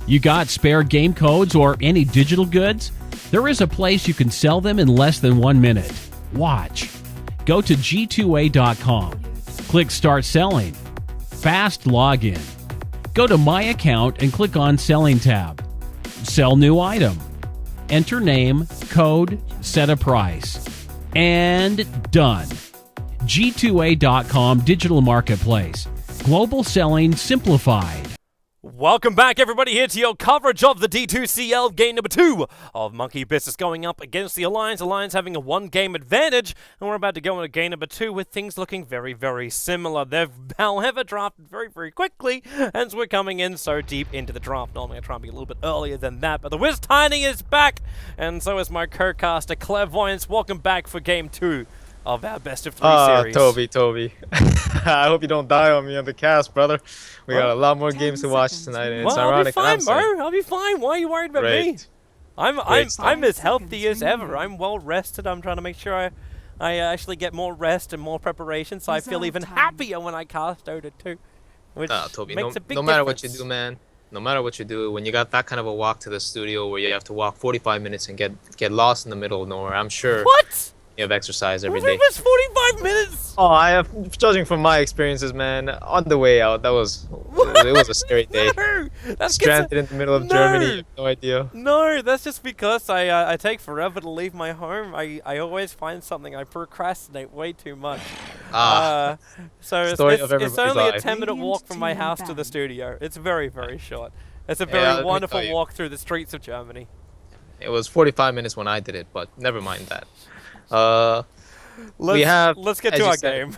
You got spare game codes or any digital goods? There is a place you can sell them in less than 1 minute. Watch. Go to D2CL.com. Click Start Selling. Fast login. Go to My Account and click on Selling tab. Sell new item. Enter name, code, set a price. And done. D2CL.com Digital Marketplace. Global selling simplified. Welcome back, everybody, here to your coverage of the D2CL game number 2 of Monkey Business going up against the Alliance. Alliance having a 1-game advantage, and we're about to go into game number 2 with things looking very, very similar. They've, however, drafted very, very quickly, and so we're coming in so deep into the draft. Normally I try and be a little bit earlier than that, but the Wiz Tiny is back, and so is my co-caster Clairvoyance. Welcome back for game 2 of our best of 3 series. Toby. I hope you don't die on me on the cast, brother. We got a lot more games to watch tonight, and it's ironic. I'll be fine, bro. I'll be fine. Why are you worried about me? I'm as healthy as ever. I'm well rested. I'm trying to make sure I actually get more rest and more preparation, so I feel even happier when I cast Dota 2. Which Toby, makes a big no matter difference. what you do, man. No matter what you do, when you got that kind of a walk to the studio where you have to walk 45 minutes and get lost in the middle of nowhere, I'm sure. What? You have exercise every day. It was 45 minutes. Oh, I have, judging from my experiences, man, on the way out, it was a scary day. No, that's Stranded in the middle of Germany, no idea. No, that's just because I take forever to leave my home. I always find something. I procrastinate way too much. So it's only a 10-minute walk from my house to the studio. It's very, very short. It's a very wonderful walk through the streets of Germany. It was 45 minutes when I did it, but never mind that. Let's get to our game.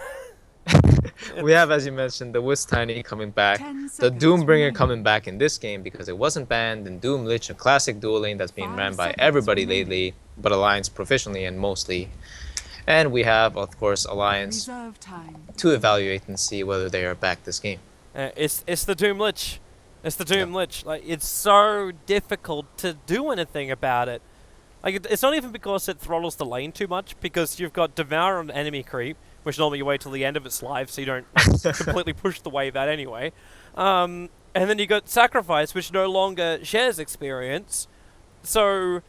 We have, as you mentioned, the Wiz Tiny coming back, the Doombringer coming back in this game because it wasn't banned, and Doom Lich, a classic duel lane that's being ran by everybody lately, but Alliance proficiently and mostly. And we have, of course, Alliance to evaluate and see whether they are back this game. It's the Doom Lich. It's the Doom Lich. Like, it's so difficult to do anything about it. Like, it's not even because it throttles the lane too much, because you've got Devour on enemy creep, which normally you wait till the end of its life, so you don't completely push the wave out anyway. And then you got Sacrifice, which no longer shares experience. So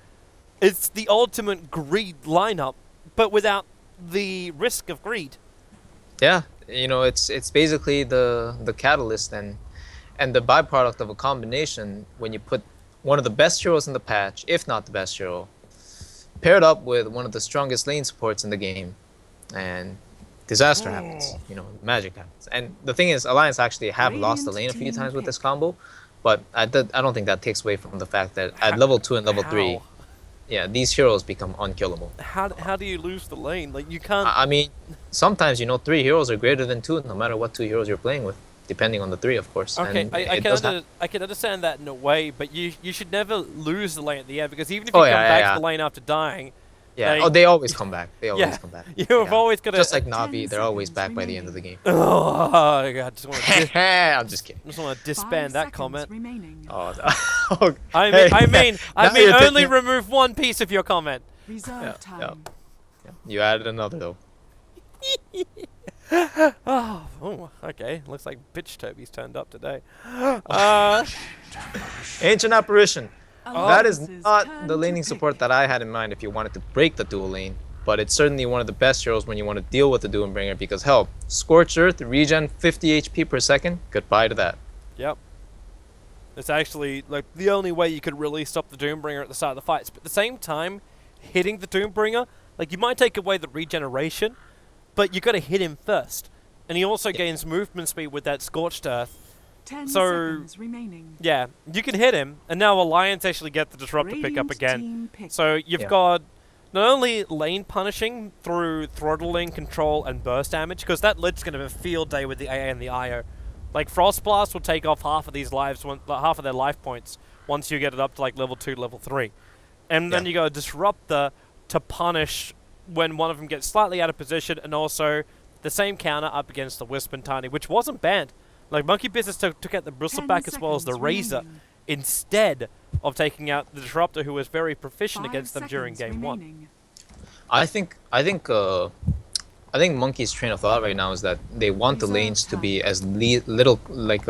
it's the ultimate greed lineup, but without the risk of greed. Yeah, you know, it's basically the catalyst and the byproduct of a combination when you put one of the best heroes in the patch, if not the best hero, paired up with one of the strongest lane supports in the game, and disaster happens. You know, magic happens. And the thing is, Alliance actually have lost the lane a few times with this combo, but I don't think that takes away from the fact that at level 2 and level 3, yeah, these heroes become unkillable. How do you lose the lane? Like, you can't... I mean, sometimes, you know, 3 heroes are greater than 2, no matter what 2 heroes you're playing with, depending on the 3, of course. Okay, I can understand that in a way, but you should never lose the lane at the end, because even if you come back to the lane after dying... Yeah, they always come back. They always come back. You've always got to... Just like Navi, they're always back by the end of the game. Oh, I just want to... I'm just kidding. I just want to disband that comment. Oh, no. I mean, only remove one piece of your comment. Yeah. You added another, though. Oh, okay. Looks like Bitch Toby's turned up today. Ancient Apparition. That is not the laning support that I had in mind if you wanted to break the dual lane, but it's certainly one of the best heroes when you want to deal with the Doombringer, because hell, Scorched Earth, regen 50 HP per second, goodbye to that. Yep. It's actually like the only way you could really stop the Doombringer at the start of the fights, but at the same time, hitting the Doombringer, like, you might take away the regeneration, but you got to hit him first. And he also gains movement speed with that Scorched Earth. 10 seconds remaining. Yeah, you can hit him, and now Alliance actually get the Disruptor pick up again. So you've got not only lane punishing through throttling, control, and burst damage, because that Lich's going to have a field day with the AA and the IO. Like, Frost Blast will take off half of these lives, half of their life points, once you get it up to like level 2, level 3. And then you got a Disruptor to punish when one of them gets slightly out of position, and also the same counter up against the Wisp and Tiny, which wasn't banned. Like, Monkey Business took out the Bristleback as well as the Razor, instead of taking out the Disruptor, who was very proficient against them during Game 1. I think I think Monkey's train of thought right now is that they want the lanes to be as little, like,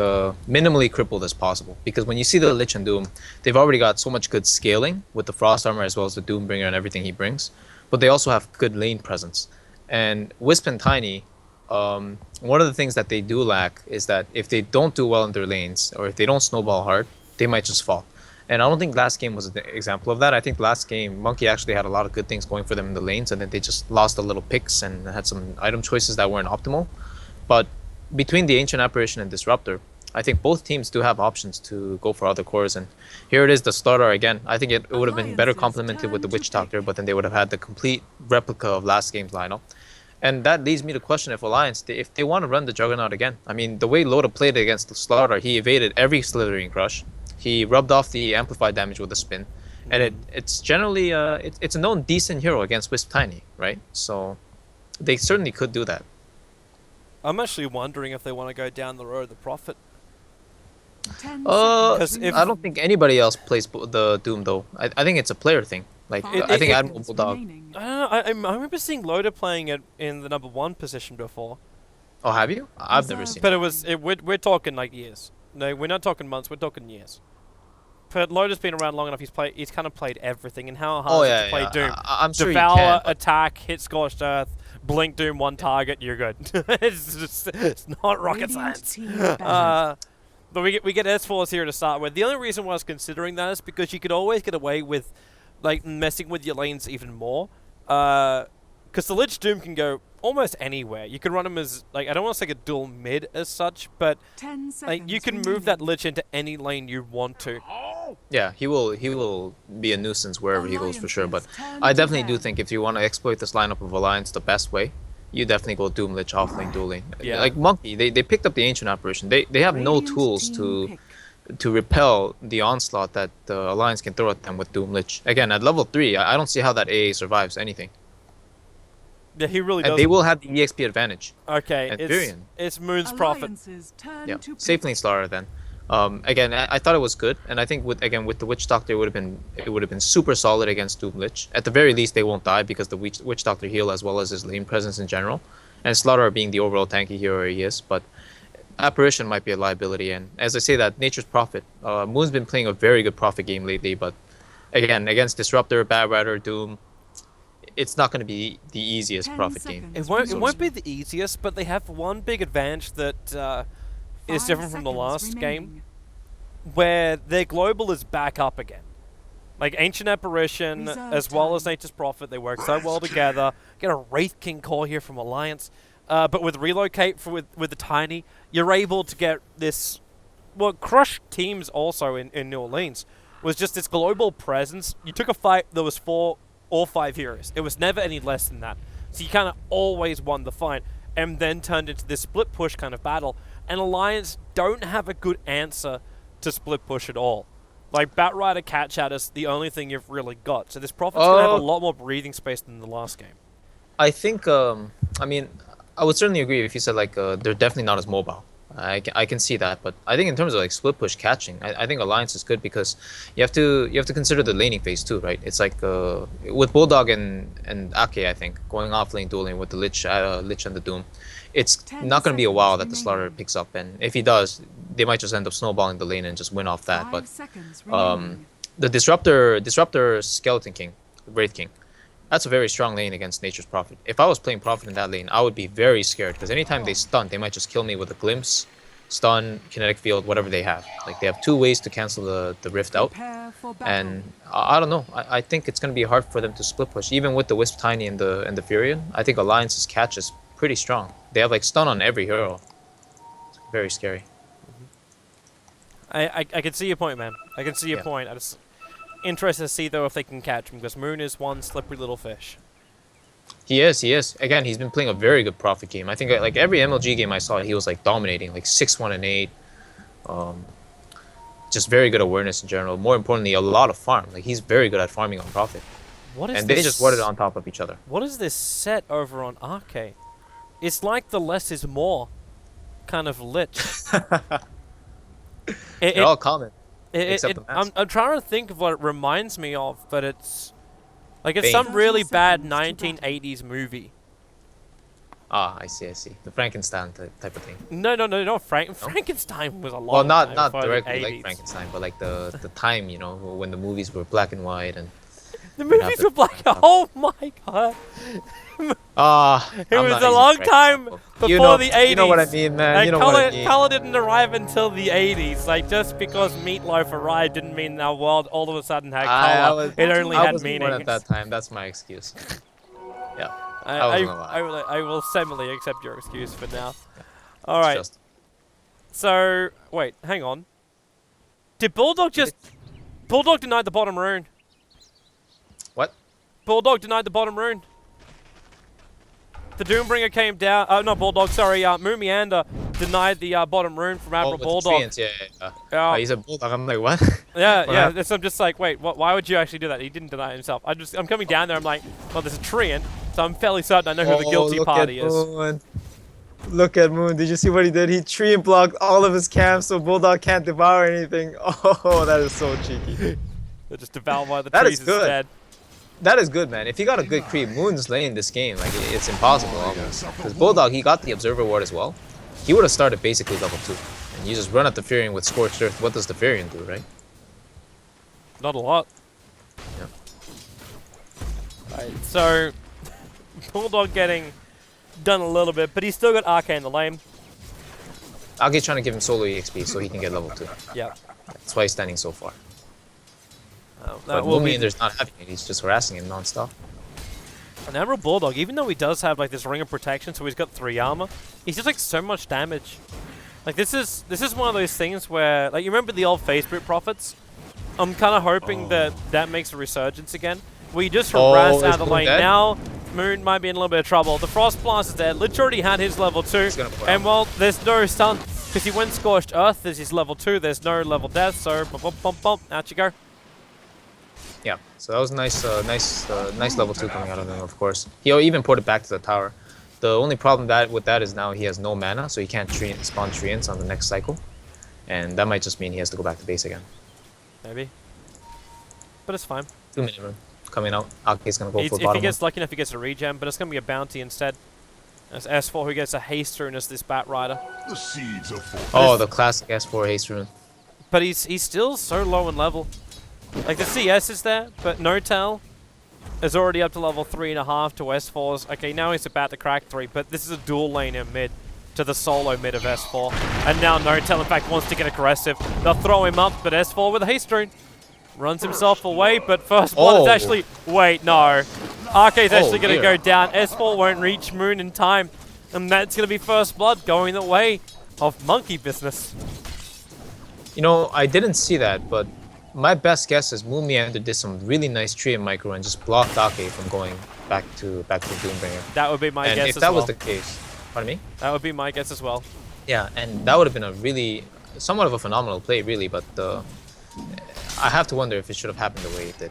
minimally crippled as possible. Because when you see the Lich and Doom, they've already got so much good scaling with the Frost Armor as well as the Doombringer and everything he brings. But they also have good lane presence. And Wisp and Tiny, one of the things that they do lack is that if they don't do well in their lanes, or if they don't snowball hard, they might just fall. And I don't think last game was an example of that. I think last game, Monkey actually had a lot of good things going for them in the lanes, and then they just lost a little picks and had some item choices that weren't optimal. But between the Ancient Apparition and Disruptor, I think both teams do have options to go for other cores. And here it is, the Starter again. I think it would have been better complemented with the Witch Doctor, but then they would have had the complete replica of last game's lineup. And that leads me to question if Alliance, if they want to run the Juggernaut again. I mean, the way Loda played it against the Slaughter, he evaded every Slithering Crush. He rubbed off the amplified damage with a spin, and it's generally it's a known decent hero against Wisp Tiny, right? So they certainly could do that. I'm actually wondering if they want to go down the road of the Prophet. I don't think anybody else plays the Doom though. I think it's a player thing. Like I think Admiral Bulldog. I don't know. I remember seeing Loda playing it in the #1 position before. Oh, have you? I've never seen. But we're talking like years. No, we're not talking months. We're talking years. But Loda's been around long enough. He's kind of played everything. And how hard is it to play Doom? I'm sure Devour, you can. attack, hit Scorched Earth, blink Doom, one target, you're good. it's not rocket science. But we get S4s here to start with. The only reason why I was considering that is because you could always get away with like messing with your lanes even more. Because the Lich Doom can go almost anywhere. You can run him as, like, I don't want to say a dual mid as such, but like you can move that Lich into any lane you want to. Yeah, he will be a nuisance wherever he goes for sure. But I definitely do think if you want to exploit this lineup of Alliance the best way, you definitely go Doom Lich offlane dueling. Yeah. Like Monkey, they picked up the Ancient Apparition. They have no tools to repel the onslaught that the Alliance can throw at them with Doom Lich. Again, at level 3, I don't see how that AA survives anything. Yeah, he really does. And they will have the EXP advantage. Okay, and it's Moon's Prophet. Yeah, safe lane Slaughter then. Again, I thought it was good, and I think with the Witch Doctor, it would have been super solid against Doom Lich. At the very least, they won't die because the Witch Doctor heal as well as his lane presence in general, and Slaughter being the overall tanky hero he is. But Apparition might be a liability, and as I say that, Nature's Prophet. Moon's been playing a very good Prophet game lately, but again, against Disruptor, Bad Rider, Doom, it's not going to be the easiest Prophet game. It won't be the easiest, but they have one big advantage that is different from the last game, where their global is back up again. Like Ancient Apparition, as well as Nature's Prophet, they work so well together. Get a Wraith King core here from Alliance, but with Relocate with the Tiny, you're able to get this. Well, Crush teams also in New Orleans was just this global presence. You took a fight that was 4 or 5 heroes. It was never any less than that. So you kind of always won the fight, and then turned into this split push kind of battle. And Alliance don't have a good answer to split push at all. Like Bat Rider Catch Out is the only thing you've really got. So this Prophet's gonna have a lot more breathing space than the last game. I think, I mean, I would certainly agree if you said like they're definitely not as mobile. I can see that, but I think in terms of like split push catching, I think Alliance is good because you have to consider the laning phase too, right? It's like with Bulldog and Ake, I think going off lane dueling with the Lich and the Doom, it's not going to be a while that the Slaughter picks up, and if he does, they might just end up snowballing the lane and just win off that. But the Disruptor Skeleton King, Wraith King, that's a very strong lane against Nature's Prophet. If I was playing Prophet in that lane, I would be very scared because anytime they stun, they might just kill me with a Glimpse, Stun, Kinetic Field, whatever they have. Like they have 2 ways to cancel the Rift out, and I don't know. I think it's going to be hard for them to split push, even with the Wisp Tiny and the Furion. I think Alliance's catch is pretty strong. They have like stun on every hero. It's very scary. I can see your point, man. I can see your point. I just interested to see though if they can catch him because Moon is one slippery little fish. He is. Again, he's been playing a very good Prophet game. I think like every MLG game I saw, he was like dominating, like 6-1 and 8. Just very good awareness in general. More importantly, a lot of farm. Like he's very good at farming on Prophet. And they just warded on top of each other. What is this set over on Arcade? It's like the less is more kind of Lich. They're all common. Except the mask. I'm trying to think of what it reminds me of, but it's like it's some really bad 1980s movie. Ah, I see, I see. The Frankenstein type of thing. No. Frankenstein was a long Well, not time before the directly like 80s. Frankenstein, but like the time, you know, when the movies were black and white and. The you'd have movies to- were black. Oh my god. It was a long time before the 80s. You know what I mean, man. And You know color, what I mean. color didn't arrive until the 80s. Like, just because Meatloaf arrived didn't mean our world all of a sudden had color. It only I had was born meaning. at that time. That's my excuse. Yeah. I will semi accept your excuse for now. All right. Just, So, wait, hang on. Did Bulldog Bulldog denied the bottom rune. what? Bulldog denied the bottom rune. The Doombringer came down. Not Bulldog, sorry. Moomiander denied the bottom rune from Admiral with the Bulldog. treants, yeah. Yeah. Oh, he's a bulldog. I'm like, what? Yeah, What yeah. happened? So I'm just like, wait, why would you actually do that? He didn't deny it himself. I'm coming down there. I'm like, well, there's a treant, so I'm fairly certain I know who the guilty party is. Moon. Look at Moon. Did you see what he did? He tree and blocked all of his camps so Bulldog can't devour anything. Oh, that is so cheeky. They're just devoured by the That trees is good. instead. That is good, man. If you got a good creep, Moon's lane this game. Like, it's impossible almost. Because Bulldog, he got the Observer Ward as well. He would have started basically level 2. And you just run at the Furion with Scorched Earth. What does the Furion do, right? Not a lot. Yeah. Right, so Bulldog getting done a little bit, but he's still got Arcane in the lane. Age's trying to give him solo EXP so he can get level 2. Yeah. That's why he's standing so far. That But will be Moomiander's not having it. He's just harassing him non-stop. an Admiral Bulldog, even though he does have like this ring of protection, so he's got 3 armor, he's just like so much damage. Like this is one of those things where, like, you remember the old Facebook prophets? I'm kind of hoping that makes a resurgence again. Where you just harass out of the Moon lane. dead? Now Moon might be in a little bit of trouble. The Frost Blast is dead. Lich already had his level 2, gonna put and out. well, there's no stun because he went Scorched Earth. There's his level 2. There's no level death. So bump, out you go. Yeah, so that was nice, nice level 2 coming out of him, of course. He even put it back to the tower. The only problem with that is now he has no mana, so he can't spawn treants on the next cycle. And that might just mean he has to go back to base again. Maybe, but it's fine. 2 minute coming out. Ake's gonna go for If bottom he gets one. lucky enough, he gets a regen, but it's going to be a bounty instead. As S4 who gets a haste rune as this Bat Rider. The seeds of Oh, the classic S4 haste rune. But he's still so low in level. Like, the CS is there, but Notel is already up to level 3.5 to S4's. Okay, now he's about to crack 3, but this is a dual laner mid to the solo mid of S4. And now Notel, in fact, wants to get aggressive. They'll throw him up, but S4 with a haste rune runs himself away, but first blood is actually... Wait, no. Arcade's actually going to go down. S4 won't reach Moon in time, and that's going to be first blood going the way of monkey business. You know, I didn't see that, but my best guess is Moomiander did some really nice tree and micro and just blocked Ake from going back to Doombringer. That would be my And guess if as that well. was the case, pardon me? That would be my guess as well. Yeah, and that would have been a really, somewhat of a phenomenal play, really, but I have to wonder if it should have happened the way it did.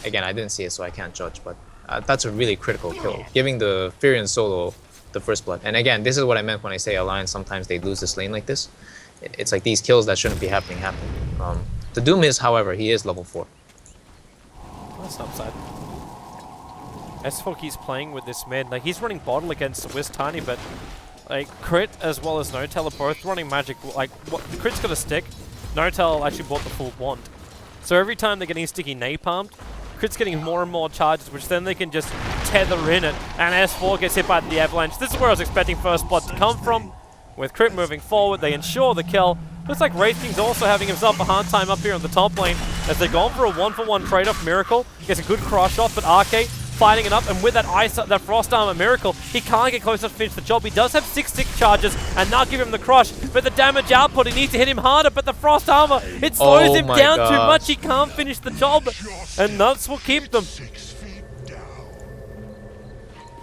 Again, I didn't see it, so I can't judge, but that's a really critical kill, giving the Furion solo the first blood. And again, this is what I meant when I say Alliance, sometimes they lose this lane like this. It's like these kills that shouldn't be happening happen. The Doom is, however, he is level 4. That's an upside. S4 keeps playing with this mid. Like, he's running bottle against Wiz Tiny, but like Crit as well as Notel are both running magic. Like, the Crit's got a stick. Notel actually bought the full wand. So every time they're getting sticky napalmed, Crit's getting more and more charges, which then they can just tether in it, and S4 gets hit by the avalanche. This is where I was expecting first blood to come from. With Crit moving forward, they ensure the kill. Looks like Wraith King's also having himself a hard time up here on the top lane, as they're going for a 1-for-1 trade-off. Miracle gets a good crush off, but Arcade fighting it up, and with that Frost Armor Miracle, he can't get close enough to finish the job. He does have 6 stick charges, and not give him the crush, but the damage output, he needs to hit him harder, but the Frost Armor, it slows him down too much, he can't finish the job, and that's what keeps them.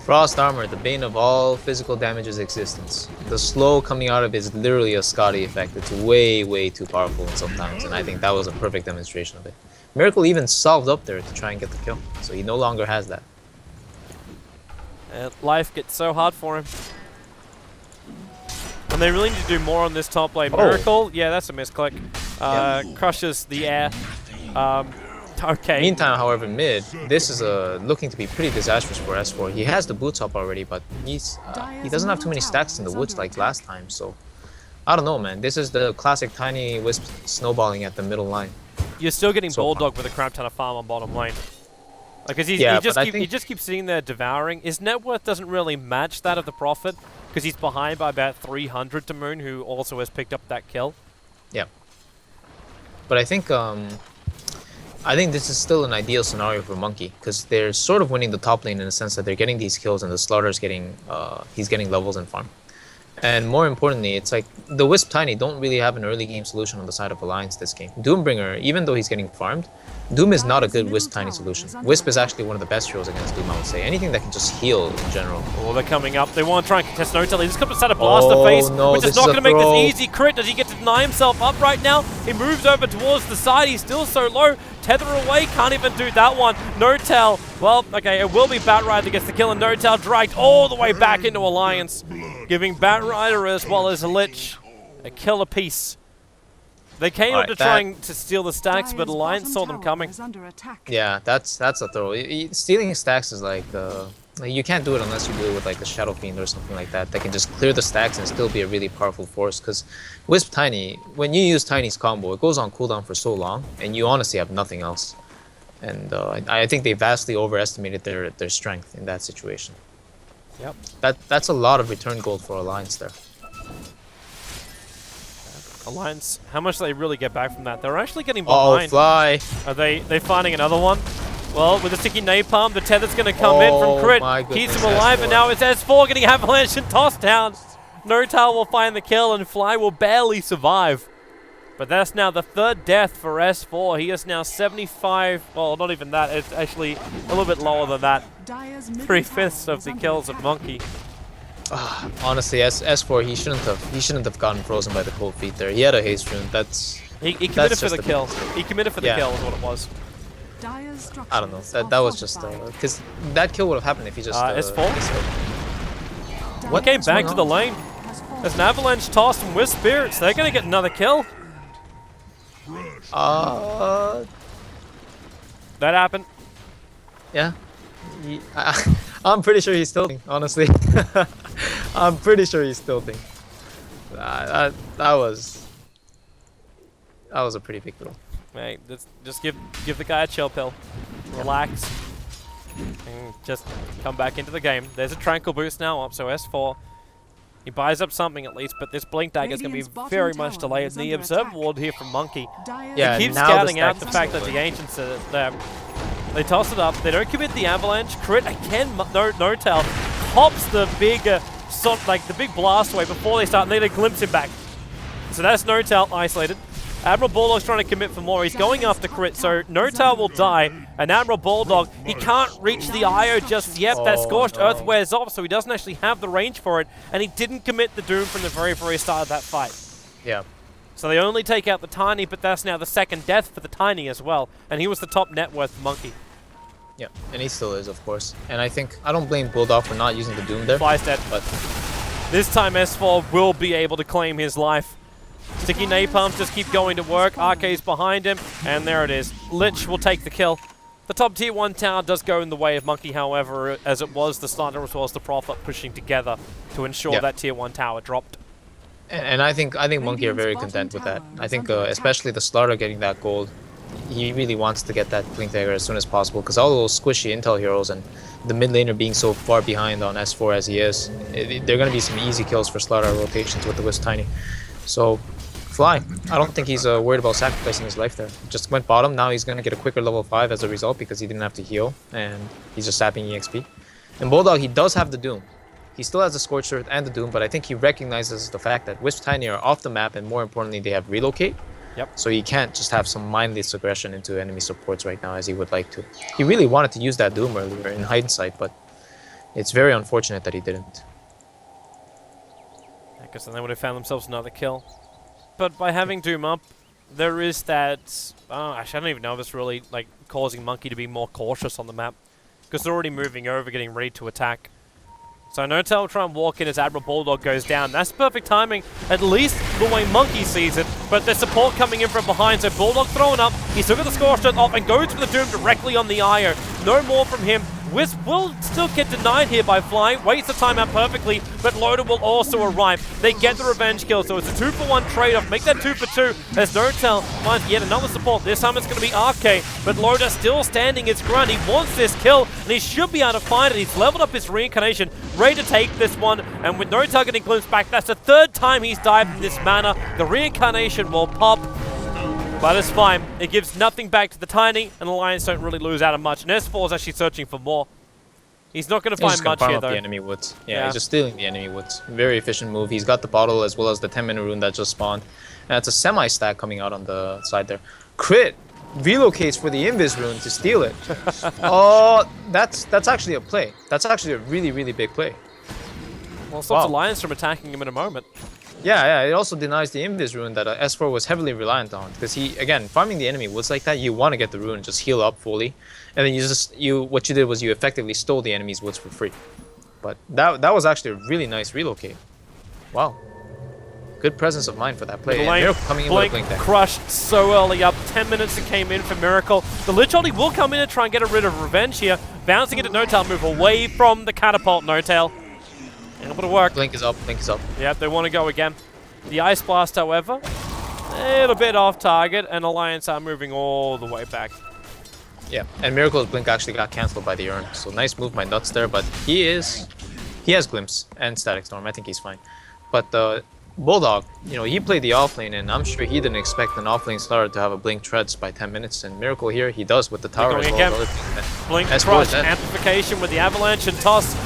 Frost Armor, the bane of all physical damage's existence. The slow coming out of it is literally a Scotty effect. It's way, way too powerful sometimes, and I think that was a perfect demonstration of it. Miracle even solved up there to try and get the kill, so he no longer has that. And life gets so hard for him. And they really need to do more on this top lane. Miracle, yeah, that's a misclick. Crushes the air. Okay. Meantime, however, mid, this is looking to be pretty disastrous for S4. He has the boots up already, but he doesn't have too many stacks in the woods like last time, so I don't know, man. This is the classic tiny wisp snowballing at the middle line. You're still getting So Bulldog with a crap ton of farm on bottom lane. Because he just keeps sitting there devouring. His net worth doesn't really match that of the Prophet, because he's behind by about 300 to Moon, who also has picked up that kill. Yeah. But I think this is still an ideal scenario for Monkey, because they're sort of winning the top lane in the sense that they're getting these kills and the Slaughter's getting he's getting levels and farm. And more importantly, it's like the Wisp Tiny don't really have an early game solution on the side of Alliance this game. Doombringer, even though he's getting farmed, Doom is not a good Wisp Tiny solution. Wisp is actually one of the best heroes against Doom, I would say. Anything that can just heal in general. Oh, they're coming up. They want to try and contest Notel. He just comes to set a Blaster face, no, which is not going to make this easy. Crit, does he get to deny himself up right now? He moves over towards the side. He's still so low. Tether away, can't even do that one. Notel, well, okay, it will be Batrider that gets the kill, and Notel dragged all the way back into Alliance, giving Batrider as well as Lich a kill apiece. They came up to trying to steal the stacks, but Alliance saw them coming. Yeah, that's a throw. Stealing stacks is like you can't do it unless you do it with like a Shadow Fiend or something like that. That can just clear the stacks and still be a really powerful force. Because Wisp Tiny, when you use Tiny's combo, it goes on cooldown for so long, and you honestly have nothing else. And I think they vastly overestimated their strength in that situation. Yep. That's a lot of return gold for Alliance there. Alliance, how much do they really get back from that? They're actually getting behind. Oh, fly! Are they finding another one? Well, with the sticky napalm, the tether's going to come in from Crit, keeps him alive, S4. and now it's S4 getting avalanche and tossed down. Notal will find the kill, and Fly will barely survive. But that's now the third death for S4. He is now 75, well, not even that, it's actually a little bit lower than that. 3/5 of the kills of Monkey. Honestly, S4 he shouldn't have gotten frozen by the cold feet there. He had a haste rune. He committed for the kill. He committed for the kill is what it was. I don't know. That was just because that kill would have happened if he just S4. What came back to the lane? There's an avalanche tossed from Wisp Spirits. They're gonna get another kill. That happened. Yeah. I'm pretty sure he's tilting, honestly. I'm pretty sure he's tilting. That was a pretty big throw. Hey, just give the guy a chill pill. Relax. And just come back into the game. There's a Tranquil boost now up, so S4. He buys up something at least, but this Blink Dagger is going to be very much delayed. The Observer Ward here from Monkey. Yeah, he keeps scouting out the fact that the Ancients are there. They toss it up. They don't commit the avalanche. Crit again. Notel pops the big, the big blast away before they start, and then they glimpse him back. So that's Notel isolated. Admiral Bulldog's trying to commit for more. He's going after Crit, so Notel will die. And Admiral Bulldog, he can't reach the IO just yet. That Scorched Earth wears off, so he doesn't actually have the range for it. And he didn't commit the Doom from the very, very start of that fight. Yeah. So they only take out the Tiny, but that's now the second death for the Tiny as well. And he was the top net worth Monkey. Yeah, and he still is, of course. And I don't blame Bulldog for not using the Doom there. Fly's dead. But this time S4 will be able to claim his life. Sticky napalms just keep going to work. Arcade's behind him, and there it is. Lich will take the kill. The top tier 1 tower does go in the way of Monkey, however, as it was the Slaughter as well as the Prophet pushing together to ensure that tier 1 tower dropped. And I think Monkey are very content with that. I think especially the Slaughter getting that gold, he really wants to get that Blink Dagger as soon as possible, because all those squishy intel heroes and the mid laner being so far behind on S4 as he is, they're going to be some easy kills for Slaughter rotations with the Wisp Tiny. So, Fly, I don't think he's worried about sacrificing his life there. Just went bottom, now he's going to get a quicker level 5 as a result because he didn't have to heal, and he's just sapping EXP. And Bulldog, he does have the Doom. He still has the Scorched Earth and the Doom, but I think he recognizes the fact that Wisp Tiny are off the map, and more importantly, they have Relocate. Yep. So he can't just have some mindless aggression into enemy supports right now as he would like to. He really wanted to use that Doom earlier in hindsight, but it's very unfortunate that he didn't. I guess then they would have found themselves another kill. But by having Doom up, there is that... actually, I don't even know if it's really causing Monkey to be more cautious on the map. Because they're already moving over, getting ready to attack. So Notel will try and walk in as Admiral Bulldog goes down. That's perfect timing, at least the way Monkey sees it. but there's support coming in from behind, so Bulldog throwing up. He's still got the score shot off and goes for the Doom directly on the IO. No more from him. Wisp will still get denied here by flying, waits the timeout perfectly, but Loda will also arrive. They get the revenge kill, so it's a 2-for-1 trade-off. Make that 2 for 2 as Nortel finds yet another support. This time it's going to be RK, but Loda still standing his ground. He wants this kill, and he should be able to find it. He's leveled up his reincarnation, ready to take this one, and with Nortel getting glimpsed back, that's the 3rd time he's died in this manner. The reincarnation will pop. But it's fine. It gives nothing back to the Tiny, and the Lions don't really lose out of much. And S4 is actually searching for more. He's not going to find much here, though. The enemy woods. Yeah, he's just stealing the enemy woods. Very efficient move. He's got the bottle as well as the 10-minute rune that just spawned. And it's a semi-stack coming out on the side there. Crit relocates for the Invis rune to steal it. Oh, that's actually a play. That's actually a really, really big play. Well, stops the Lions from attacking him in a moment. Yeah, it also denies the Invis rune that S4 was heavily reliant on. Because he, again, farming the enemy woods like that, you want to get the rune and just heal up fully. And then what you did was you effectively stole the enemy's woods for free. But that was actually a really nice relocate. Wow. Good presence of mind for that play. And Miracle coming in with a blink there. Crushed so early up. 10 minutes it came in for Miracle. The Lich Holly will come in and try and get rid of revenge here. Bouncing into No-Tail, move away from the catapult No-Tail. Able to work. Blink is up, blink is up. Yep, they want to go again. The Ice Blast, however, a little bit off target, and Alliance are moving all the way back. Yeah, and Miracle's blink actually got cancelled by the urn, so nice move by Nuts there, but he has Glimpse and Static Storm. I think he's fine. But Bulldog, you know, he played the offlane, and I'm sure he didn't expect an offlane starter to have a blink treads by 10 minutes, and Miracle here, he does with the tower as well. Blink, crush, amplification with the avalanche and toss.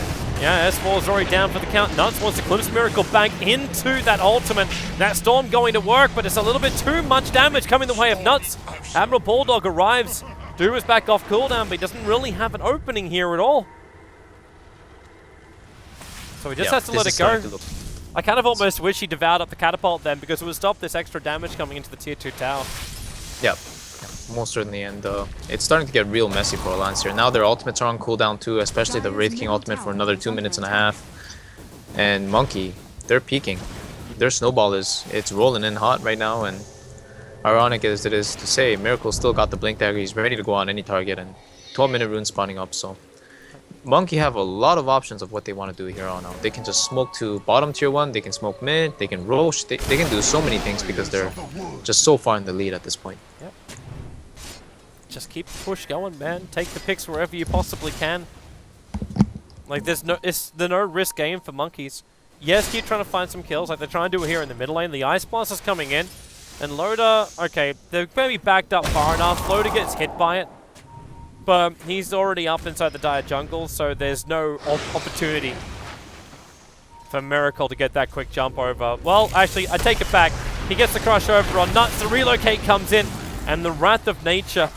Yeah, S4 is already down for the count. Nuts wants to glimpse Miracle back into that ultimate. That storm going to work, but it's a little bit too much damage coming the way of Nuts. Admiral Bulldog arrives. Doom is back off cooldown, but he doesn't really have an opening here at all. So he just has to let it go. I kind of almost wish he devoured up the catapult then, because it would stop this extra damage coming into the tier 2 tower. Yep. Most certainly, and it's starting to get real messy for Alliance here. Now their ultimates are on cooldown too, especially the Wraith King ultimate for another 2 minutes and a half. And Monkey, they're peaking. Their snowball it's rolling in hot right now, and ironic as it is to say, Miracle still got the Blink Dagger. He's ready to go on any target, and 12-minute rune spawning up, so Monkey have a lot of options of what they want to do here on out. They can just smoke to bottom tier 1, they can smoke mid, they can roach, they can do so many things because they're just so far in the lead at this point. Yep. Just keep the push going, man. Take the picks wherever you possibly can. Like, there's no risk game for Monkeys. Yes, keep trying to find some kills, like they're trying to do here in the middle lane. The Ice Blast is coming in, and Loda, okay, they're maybe backed up far enough. Loda gets hit by it, but he's already up inside the dire jungle, so there's no opportunity for Miracle to get that quick jump over. Well, actually, I take it back. He gets the crush over on Nuts. The relocate comes in, and the Wrath of Nature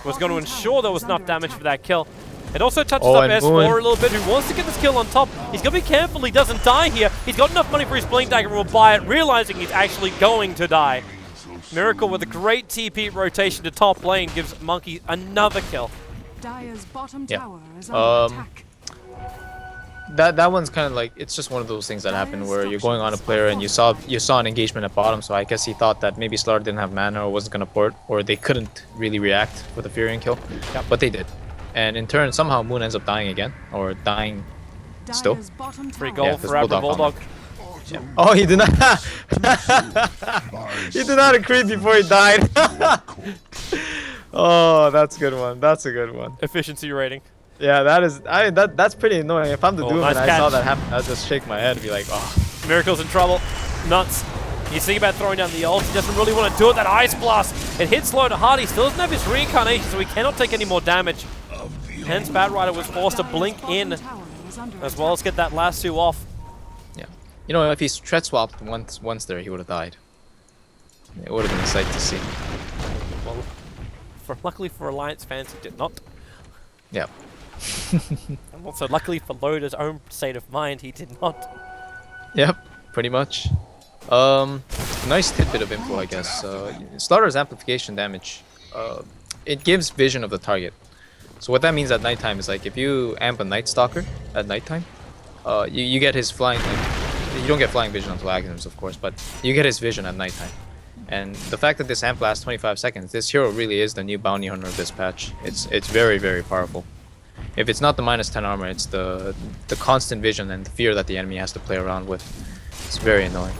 was going to ensure there was enough damage for that kill. It also touches up S4 a little bit, who wants to get this kill on top. He's going to be careful he doesn't die here. He's got enough money for his Blink Dagger and will buy it, realizing he's actually going to die. Miracle with a great TP rotation to top lane gives Monkey another kill. Dire's bottom tower is under attack. That one's kind of like, it's just one of those things that happen where you're going on a player and you saw an engagement at bottom, so I guess he thought that maybe Slaughter didn't have mana or wasn't going to port, or they couldn't really react for the Furion kill, but they did. And in turn, somehow Moon ends up dying again, or dying still. Free goal for Admiral Bulldog. Yeah. Oh, he did not. He did not agree before he died. Oh, that's a good one. That's a good one. Efficiency rating. Yeah, that's pretty annoying. If I'm the Doom and I catch. saw that happen, I'd just shake my head and be like, oh. Miracle's in trouble. Nuts. You see about throwing down the ult. He doesn't really want to do it. That Ice Blast. It hits low to hard. He still doesn't have his reincarnation, so he cannot take any more damage. Hence, Batrider was forced to blink in, as well as get that lasso off. Yeah. You know, if he threat swapped once there, he would have died. It would have been a sight to see. Well, luckily for Alliance fans, he did not. Yeah. And also, luckily for Loda's own state of mind, he did not. Yep, pretty much. Nice tidbit of info, I guess. Slaughter's amplification damage, it gives vision of the target. So what that means at nighttime is, like, if you amp a Night Stalker at nighttime, you get his flying. Like, you don't get flying vision until Aghanim's, of course, but you get his vision at nighttime. And the fact that this amp lasts 25 seconds, this hero really is the new bounty hunter of this patch. It's very, very powerful. If it's not the -10 armor, it's the constant vision and the fear that the enemy has to play around with. It's very annoying.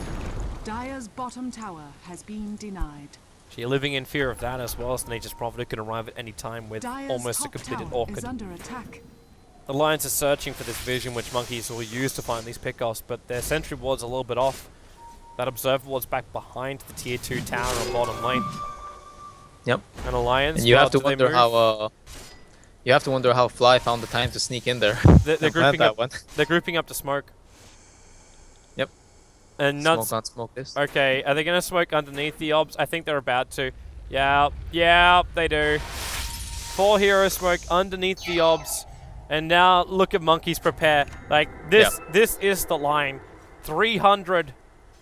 Dire's bottom tower has been denied. So you're living in fear of that as well, as Nature's Prophet can arrive at any time with Dire's almost a top completed tower orchid. is under attack. Alliance is searching for this vision which monkeys will use to find these pickoffs, but their sentry ward's a little bit off. That observer ward's back behind the tier 2 tower on bottom lane. Yep. And Alliance, And you have to do they wonder move? how you have to wonder how Fly found the time to sneak in there. They're and plant grouping that up. one. They're grouping up to smoke. Yep. And nuts. Smoke on smoke this. Okay, are they gonna smoke underneath the obs? I think they're about to. Yeah, they do. 4 heroes smoke underneath the obs, and now look at monkeys prepare. Like this, this is the line. 300.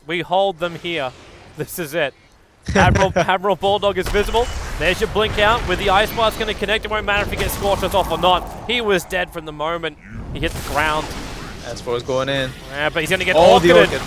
We hold them here. This is it. Admiral Bulldog is visible. There's your blink out with the ice blast going to connect. It won't matter if he gets scorched off or not. He was dead from the moment he hit the ground. S4 is going in. Yeah, but he's going to get Oh, the orchided. orchid.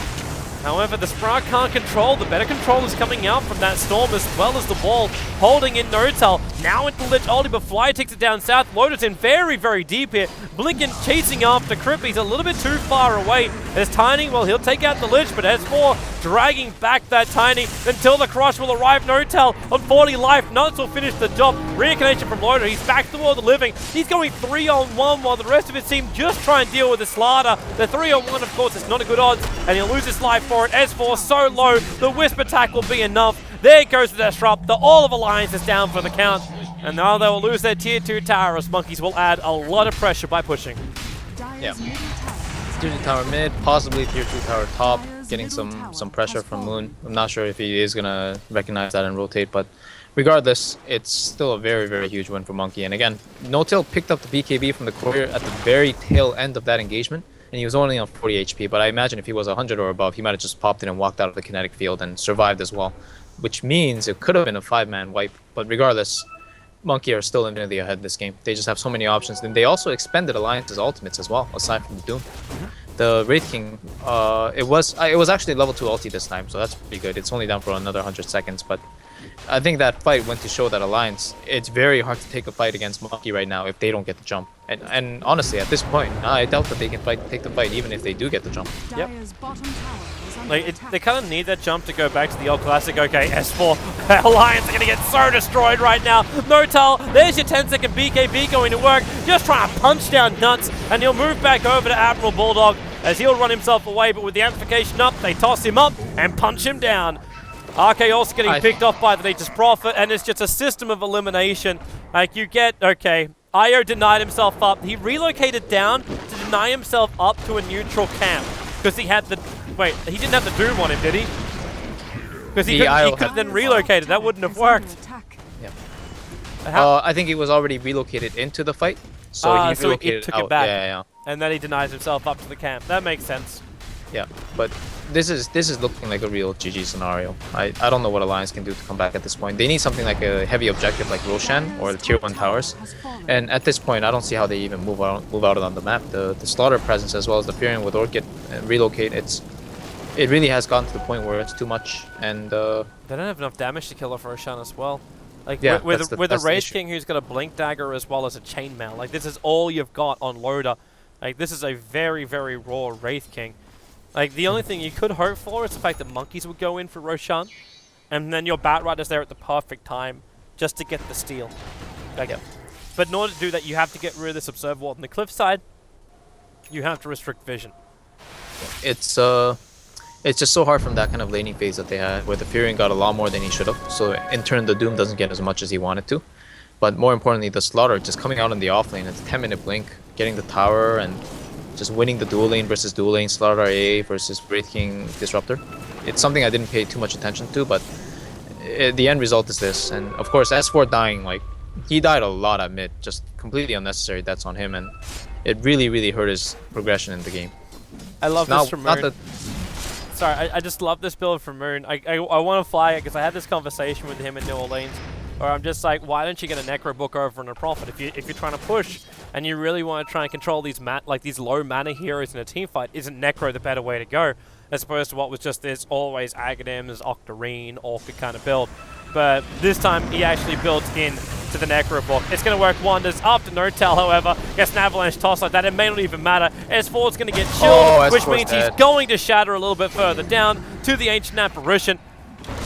However, the Sprout can't control. The better control is coming out from that Storm as well as the ball. Holding in Notel. Now into Lich Ulti, but Fly takes it down south. Lotus in very, very deep here. Blinken chasing after Crip. He's a little bit too far away. There's Tiny. Well, he'll take out the Lich, but S4 dragging back that Tiny until the Crush will arrive. Notel on 40 life. Nuts will finish the job. Reincarnation from Loader. He's back to the world of living. He's going 3-on-1 while the rest of his team just try and deal with the Slaughter. The 3-on-1, of course, is not a good odds, and he'll lose his life for it. S4 so low, the Wisp attack will be enough. There goes the Disrupt. All of Alliance is down for the count. And now they will lose their tier 2 tower as Monkeys will add a lot of pressure by pushing. Dire's middle tower Tier 2 tower mid, possibly tier 2 tower top, Dire's getting middle some tower pressure has from fallen. Moon. I'm not sure if he is gonna recognize that and rotate, but regardless, it's still a very, very huge win for Monkey. And again, No-Tail picked up the BKB from the courier at the very tail end of that engagement, and he was only on 40 HP, but I imagine if he was 100 or above, he might have just popped in and walked out of the kinetic field and survived as well, which means it could have been a 5-man wipe. But regardless, Monkey are still infinitely ahead this game. They just have so many options. And they also expended Alliance's ultimates as well, aside from the Doom. The Wraith King, it was actually level 2 ulti this time, so that's pretty good. It's only down for another 100 seconds, but I think that fight went to show that Alliance, it's very hard to take a fight against Monkey right now if they don't get the jump. And honestly, at this point, I doubt that they can take the fight even if they do get the jump. Yep. Dire's bottom tower is under Like, attack. they kind of need that jump to go back to the old classic. Okay, S4. Alliance are going to get so destroyed right now. Notal, there's your 10-second BKB going to work. Just trying to punch down Nuts, and he'll move back over to Admiral Bulldog as he'll run himself away, but with the amplification up, they toss him up and punch him down. RK also getting picked off by the Nature's Prophet, and it's just a system of elimination. Like, you get, okay, Io denied himself up. He relocated down to deny himself up to a neutral camp because he had the, wait, he didn't have the Doom on him, did he? Because he could have then relocated. That wouldn't have Is under worked. attack. I think he was already relocated into the fight, so he so it relocated took out. it back. Yeah. And then he denies himself up to the camp. That makes sense. Yeah, but this is looking like a real GG scenario. I don't know what Alliance can do to come back at this point. They need something like a heavy objective like Roshan or the tier 1 towers. And at this point, I don't see how they even move out on the map. The Slaughter presence as well as the Fury with Orchid and relocate. It really has gotten to the point where it's too much. And They don't have enough damage to kill off Roshan as well. Like, yeah, with that's a the Wraith issue. King who's got a Blink Dagger as well as a Chainmail. Like, this is all you've got on Loader. Like, this is a very, very raw Wraith King. Like, the only thing you could hope for is the fact that Monkeys would go in for Roshan, and then your Bat Rider's there at the perfect time just to get the steal. Like, but in order to do that, you have to get rid of this Observer Ward. On the cliffside, you have to restrict vision. it's just so hard from that kind of laning phase that they had, where the Furion got a lot more than he should have. So in turn, the Doom doesn't get as much as he wanted to. But more importantly, the Slaughter just coming out in the off lane. It's a 10-minute blink, getting the tower, and just winning the dual lane versus dual lane, Slaughter AA versus Wraith King Disruptor. It's something I didn't pay too much attention to, but the end result is this. And of course, S4 dying, like, he died a lot at mid, just completely unnecessary. That's on him, and it really, really hurt his progression in the game. I love this from Moon. Not Sorry, I just love this build from Moon. I want to fly it because I had this conversation with him in New Orleans. Or I'm just like, why don't you get a Necro book over and a Prophet? If you're trying to push and you really want to try and control these these low mana heroes in a team fight, isn't Necro the better way to go? As opposed to what was just this always Aghanim's, Octarine, Orca kind of build. But this time he actually built in to the Necro book. It's going to work wonders. After No-Tail, however, gets an Avalanche toss like that. It may not even matter. S4 is going to get chilled, which means he's going to shatter a little bit further down to the Ancient Apparition.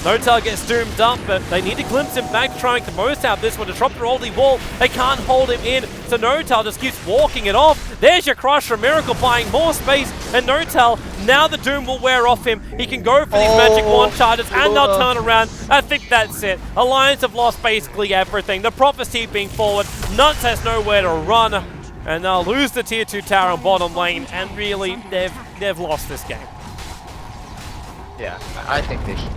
No-Tail gets doomed up, but they need to glimpse him back, trying to most out this one. Disrupt the Rolly Wall. They can't hold him in, so No-Tail just keeps walking it off. There's your Crusher Miracle buying more space, and No-Tail, now the Doom will wear off him. He can go for these Magic Wand charges, and they'll turn around. I think that's it. Alliance have lost basically everything. The Prophecy being forward. Nuts has nowhere to run, and they'll lose the Tier 2 tower on bottom lane, and really, they've lost this game. Yeah, I think they should.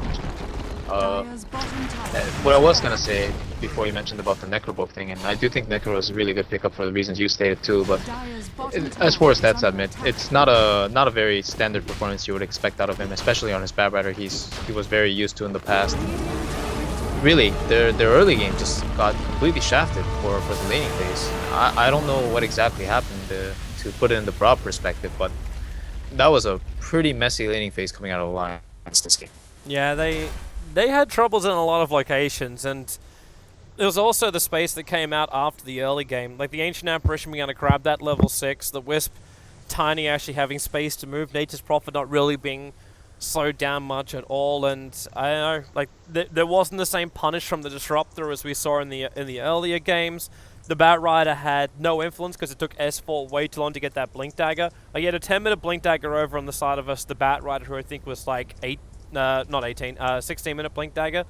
What I was gonna say before you mentioned about the Necrobook thing, and I do think Necro is a really good pickup for the reasons you stated too, but as far as stats admit, it's not a very standard performance you would expect out of him, especially on his Bad Rider he was very used to in the past. Really, their early game just got completely shafted for the laning phase. I don't know what exactly happened to put it in the broad perspective, but that was a pretty messy laning phase coming out of Alliance this game. Yeah, they had troubles in a lot of locations, and there was also the space that came out after the early game. Like the Ancient Apparition being able to grab that level 6, the Wisp, Tiny actually having space to move, Nature's Prophet not really being slowed down much at all, and I don't know, like there wasn't the same punish from the Disruptor as we saw in the earlier games. The Bat Rider had no influence because it took S4 way too long to get that Blink Dagger. He had a 10-minute Blink Dagger over on the side of us, the Bat Rider, who I think was like 16-minute Blink Dagger.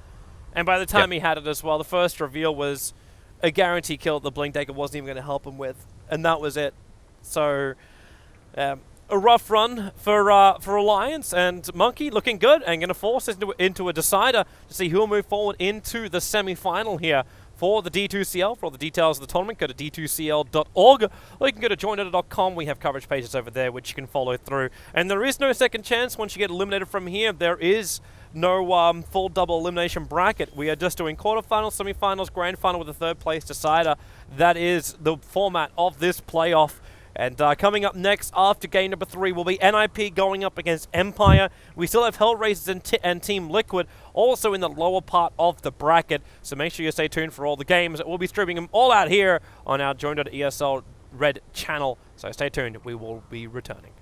And by the time he had it as well, the first reveal was a guarantee kill the Blink Dagger wasn't even going to help him with. And that was it. So, a rough run for Alliance, and Monkey looking good and going to force us into a decider to see who will move forward into the semi-final here for the D2CL. For all the details of the tournament, go to d2cl.org, or you can go to joindota.com. We have coverage pages over there which you can follow through. And there is no second chance once you get eliminated from here. There is no full double elimination bracket. We are just doing quarterfinals, semifinals, grand final with a third place decider. That is the format of this playoff. And coming up next after game number 3 will be NIP going up against Empire. We still have Hellraisers and Team Liquid also in the lower part of the bracket. So make sure you stay tuned for all the games. We'll be streaming them all out here on our Join.ESL Red channel. So stay tuned. We will be returning.